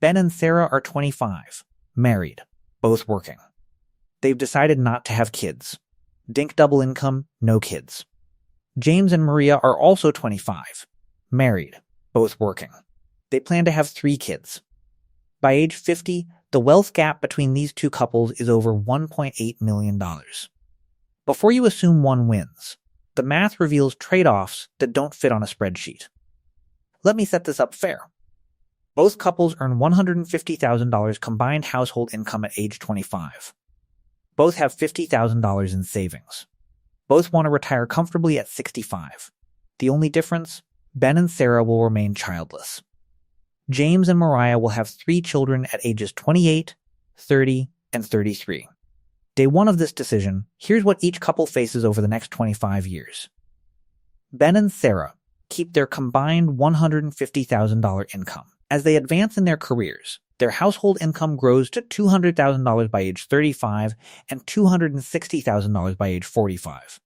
Ben and Sarah are 25, married, both working. They've decided not to have kids. DINK double income, no kids. James and Maria are also 25, married, both working. They plan to have 3 kids. By age 50, the wealth gap between these two couples is over $1.8 million. Before you assume one wins, the math reveals trade-offs that don't fit on a spreadsheet. Let me set this up fair. Both couples earn $150,000 combined household income at age 25. Both have $50,000 in savings. Both want to retire comfortably at 65. The only difference? Ben and Sarah will remain childless. James and Mariah will have 3 children at ages 28, 30, and 33. Day 1 of this decision, here's what each couple faces over the next 25 years. Ben and Sarah keep their combined $150,000 income. As they advance in their careers, their household income grows to $200,000 by age 35 and $260,000 by age 45.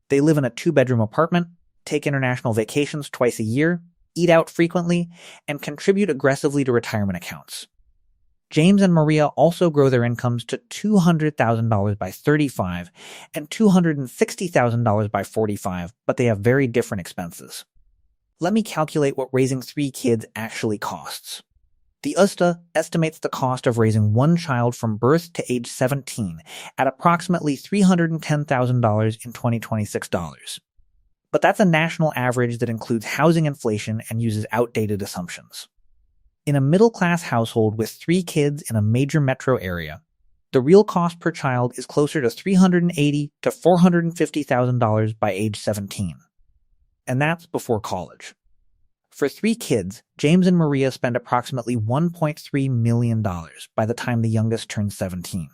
They live in a 2-bedroom apartment, take international vacations twice a year, eat out frequently, and contribute aggressively to retirement accounts. James and Maria also grow their incomes to $200,000 by 35 and $260,000 by 45, but they have very different expenses. Let me calculate what raising 3 kids actually costs. The USDA estimates the cost of raising one child from birth to age 17 at approximately $310,000 in 2026 dollars. But that's a national average that includes housing inflation and uses outdated assumptions. In a middle-class household with 3 kids in a major metro area, the real cost per child is closer to $380,000 to $450,000 by age 17. And that's before college. For 3 kids, James and Maria spend approximately $1.3 million by the time the youngest turns 17.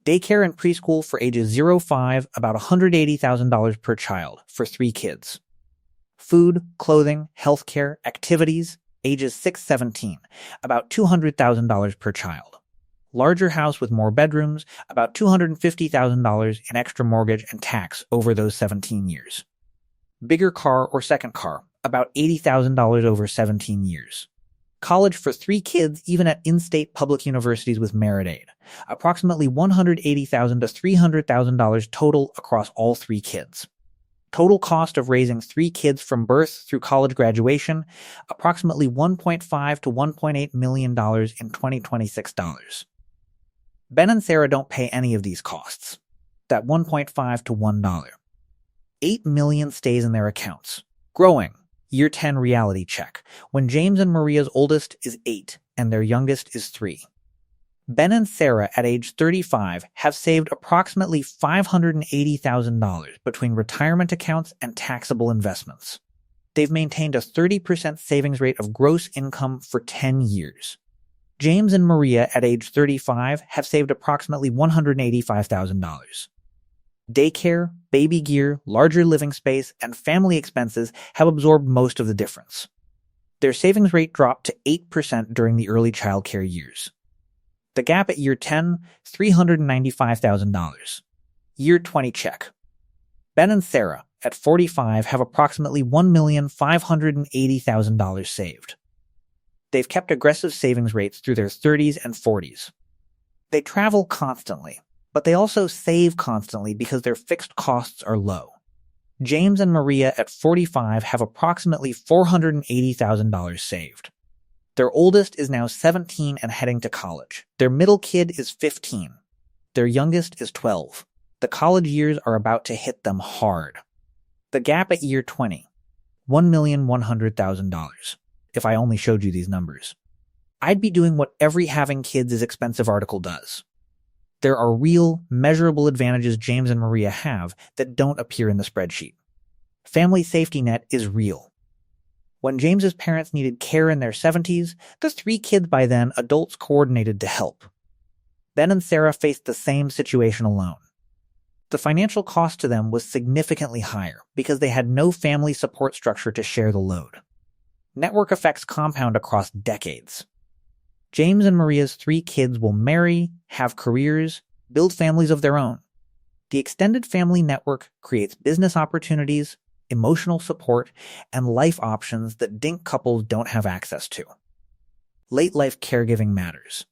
Daycare and preschool for ages 0-5, about $180,000 per child for 3 kids. Food, clothing, healthcare, activities, ages 6-17, about $200,000 per child. Larger house with more bedrooms, about $250,000 in extra mortgage and tax over those 17 years. Bigger car or second car, about $80,000 over 17 years. College for 3 kids, even at in-state public universities with merit aid, approximately $180,000 to $300,000 total across all 3 kids. Total cost of raising 3 kids from birth through college graduation, approximately $1.5 to $1.8 million in 2026 dollars. Ben and Sarah don't pay any of these costs. That $1.5 to $1. $8 million stays in their accounts, growing. Year 10 reality check, when James and Maria's oldest is 8 and their youngest is 3. Ben and Sarah at age 35 have saved approximately $580,000 between retirement accounts and taxable investments. They've maintained a 30% savings rate of gross income for 10 years. James and Maria at age 35 have saved approximately $185,000. Daycare, baby gear, larger living space, and family expenses have absorbed most of the difference. Their savings rate dropped to 8% during the early childcare years. The gap at year 10, $395,000. Year 20 check. Ben and Sarah, at 45, have approximately $1,580,000 saved. They've kept aggressive savings rates through their 30s and 40s. They travel constantly, but they also save constantly because their fixed costs are low. James and Maria at 45 have approximately $480,000 saved. Their oldest is now 17 and heading to college. Their middle kid is 15. Their youngest is 12. The college years are about to hit them hard. The gap at year 20, $1,100,000. If I only showed you these numbers. I'd be doing what every having kids is expensive article does. There are real, measurable advantages James and Maria have that don't appear in the spreadsheet. Family safety net is real. When James's parents needed care in their 70s, the 3 kids by then, adults coordinated to help. Ben and Sarah faced the same situation alone. The financial cost to them was significantly higher because they had no family support structure to share the load. Network effects compound across decades. James and Maria's 3 kids will marry, have careers, build families of their own. The extended family network creates business opportunities, emotional support, and life options that DINK couples don't have access to. Late life caregiving matters.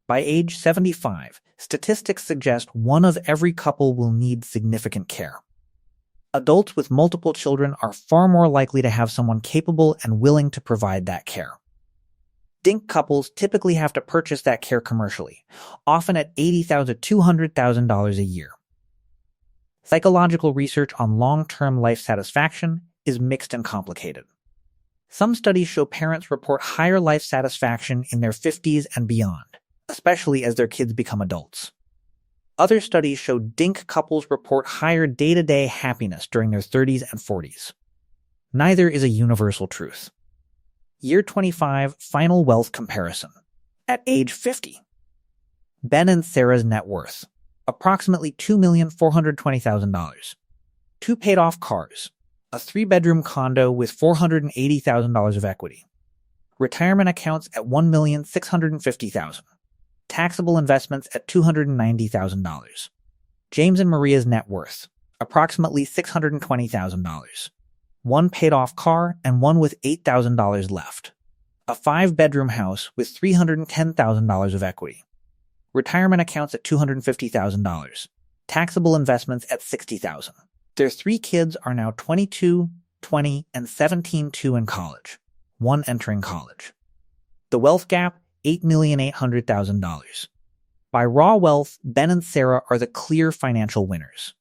By age 75, statistics suggest one of every couple will need significant care. Adults with multiple children are far more likely to have someone capable and willing to provide that care. DINK couples typically have to purchase that care commercially, often at $80,000 to $200,000 a year. Psychological research on long-term life satisfaction is mixed and complicated. Some studies show parents report higher life satisfaction in their 50s and beyond, especially as their kids become adults. Other studies show DINK couples report higher day-to-day happiness during their 30s and 40s. Neither is a universal truth. Year 25 Final Wealth Comparison. At age 50. Ben and Sarah's net worth. Approximately $2,420,000. 2 paid-off cars. A 3-bedroom condo with $480,000 of equity. Retirement accounts at $1,650,000. Taxable investments at $290,000. James and Maria's net worth. Approximately $620,000. 1 paid-off car and 1 with $8,000 left. A 5-bedroom house with $310,000 of equity. Retirement accounts at $250,000. Taxable investments at $60,000. Their 3 kids are now 22, 20, and 17 in college. 1 entering college. The wealth gap, $8,800,000. By raw wealth, Ben and Sarah are the clear financial winners.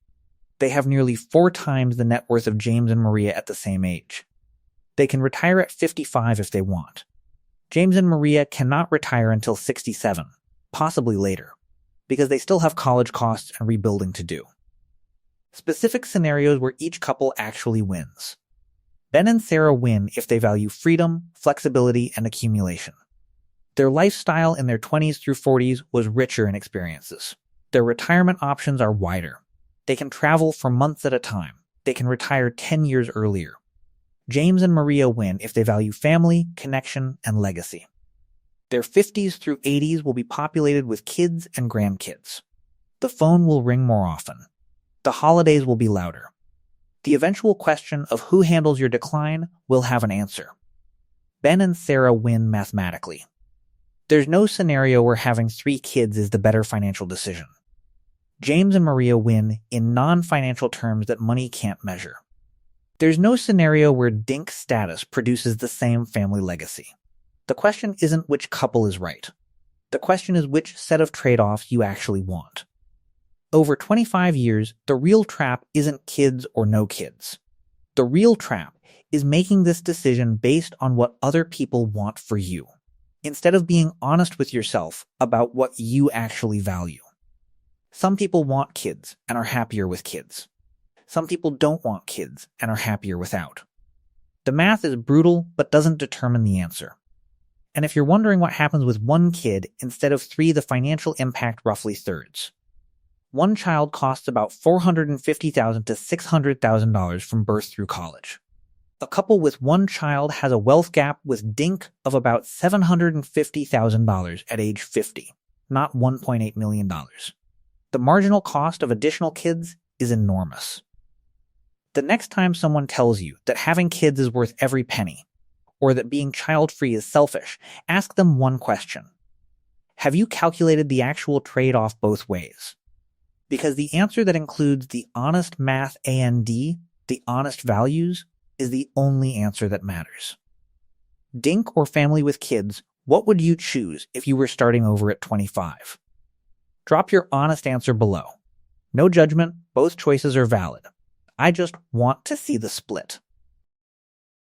They have nearly 4 times the net worth of James and Maria at the same age. They can retire at 55 if they want. James and Maria cannot retire until 67, possibly later, because they still have college costs and rebuilding to do. Specific scenarios where each couple actually wins. Ben and Sarah win if they value freedom, flexibility, and accumulation. Their lifestyle in their 20s through 40s was richer in experiences. Their retirement options are wider. They can travel for months at a time. They can retire 10 years earlier. James and Maria win if they value family, connection, and legacy. Their 50s through 80s will be populated with kids and grandkids. The phone will ring more often. The holidays will be louder. The eventual question of who handles your decline will have an answer. Ben and Sarah win mathematically. There's no scenario where having 3 kids is the better financial decision. James and Maria win in non-financial terms that money can't measure. There's no scenario where DINK status produces the same family legacy. The question isn't which couple is right. The question is which set of trade-offs you actually want. Over 25 years, the real trap isn't kids or no kids. The real trap is making this decision based on what other people want for you, instead of being honest with yourself about what you actually value. Some people want kids and are happier with kids. Some people don't want kids and are happier without. The math is brutal but doesn't determine the answer. And if you're wondering what happens with 1 kid instead of 3, the financial impact roughly thirds. 1 child costs about $450,000 to $600,000 from birth through college. A couple with 1 child has a wealth gap with DINK of about $750,000 at age 50, not $1.8 million. The marginal cost of additional kids is enormous. The next time someone tells you that having kids is worth every penny, or that being child-free is selfish, ask them one question. Have you calculated the actual trade-off both ways? Because the answer that includes the honest math and the honest values, is the only answer that matters. DINK or family with kids, what would you choose if you were starting over at 25? Drop your honest answer below. No judgment, both choices are valid. I just want to see the split.